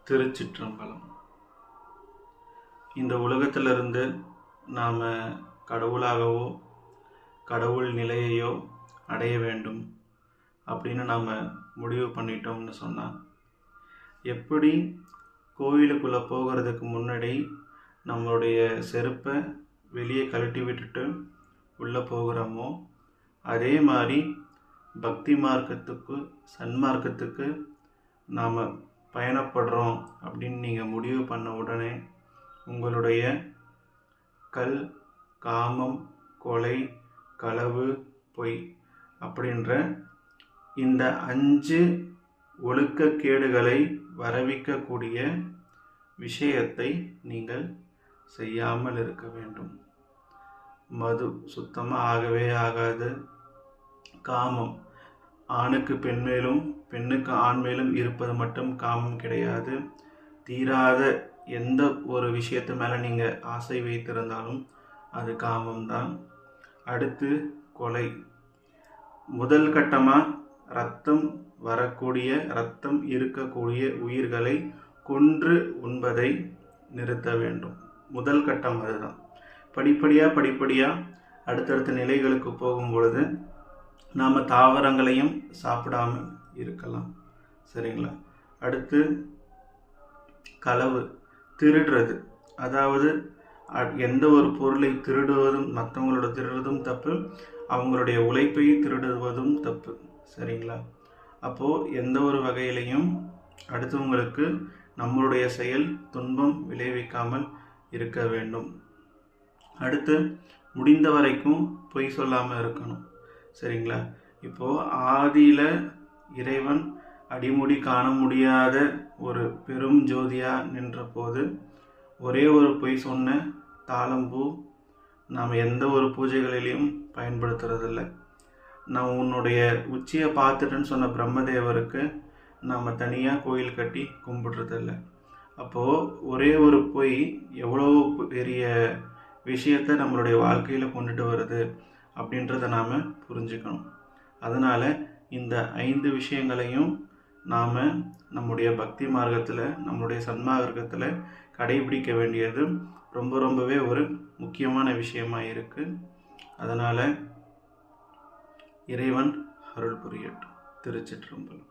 திருச்சிற்றம்பலம். இந்த உலகத்திலிருந்து நாம் கடவுளாகவோ கடவுள் நிலையையோ அடைய வேண்டும் அப்படின்னு நாம் முடிவு பண்ணிட்டோம்னு சொன்னால், எப்படி கோவிலுக்குள்ளே போகிறதுக்கு முன்னாடி நம்மளுடைய செருப்பை வெளியே கழட்டி விட்டுட்டு உள்ளே போகிறோமோ, அதே மாதிரி பக்தி மார்க்கத்துக்கு சன்மார்க்கத்துக்கு நாம் பயணப்படுறோம் அப்படின்னு நீங்கள் முடிவு பண்ண உடனே உங்களுடைய கல், காமம், கொலை, களவு, பொய் அப்படின்ற இந்த 5 ஒழுக்கக்கேடுகளை வரவிக்கக்கூடிய விஷயத்தை நீங்கள் செய்யாமல் இருக்க வேண்டும். மது சுத்தமாக ஆகவே ஆகாது. காமம், ஆணுக்கு பெண் மேலும் பெண்ணுக்கு ஆண் மேலும் இருப்பது மட்டும் காமம் கிடையாது. தீராத எந்த ஒரு விஷயத்து மேலே நீங்கள் ஆசை வைத்திருந்தாலும் அது காமம்தான். அடுத்து கொலை. முதல் கட்டமாக ரத்தம் இருக்கக்கூடிய உயிர்களை கொன்று உண்பதை நிறுத்த வேண்டும். முதல் கட்டம் அதுதான். படிப்படியாக அடுத்தடுத்த நிலைகளுக்கு போகும் பொழுது நாம் தாவரங்களையும் சாப்பிடாமல் இருக்கலாம். சரிங்களா? அடுத்து களவு, திருடுறது. அதாவது எந்த ஒரு பொருளை திருடுவதும், மற்றவங்களோட திருடுவதும் தப்பு, அவங்களுடைய உழைப்பை திருடுவதும் தப்பு. சரிங்களா? அப்போது எந்த ஒரு வகையிலையும் அடுத்தவங்களுக்கு நம்மளுடைய செயல் துன்பம் விளைவிக்காமல் இருக்க வேண்டும். அடுத்து முடிந்த வரைக்கும் பொய் சொல்லாமல் இருக்கணும். சரிங்களா? இப்போது ஆதியில் இறைவன் அடிமுடி காண முடியாத ஒரு பெரும் ஜோதியாக நின்ற போது ஒரே ஒரு பொய் சொன்ன தாளம்பூ நாம் எந்த ஒரு பூஜைகளிலையும் பயன்படுத்துறதில்ல. நான் உன்னுடைய உச்சியை பார்த்துட்டேன்னு சொன்ன பிரம்மதேவருக்கு நாம் தனியாக கோயில் கட்டி கும்பிடுறதில்ல. அப்போது ஒரே ஒரு பொய் எவ்வளோ பெரிய விஷயத்தை நம்மளுடைய வாழ்க்கையில் கொண்டுட்டு வருது அப்படின்றத நாம் புரிஞ்சுக்கணும். அதனால் இந்த 5 விஷயங்களையும் நாம் நம்முடைய பக்தி மார்க்கத்தில், நம்மளுடைய சன்மார்க்கத்தில் கடைபிடிக்க வேண்டியது ரொம்பவே ஒரு முக்கியமான விஷயமாக இருக்குது. அதனால் இறைவன் அருள் புரியட்டும். திருச்சிற்றம்பலம்.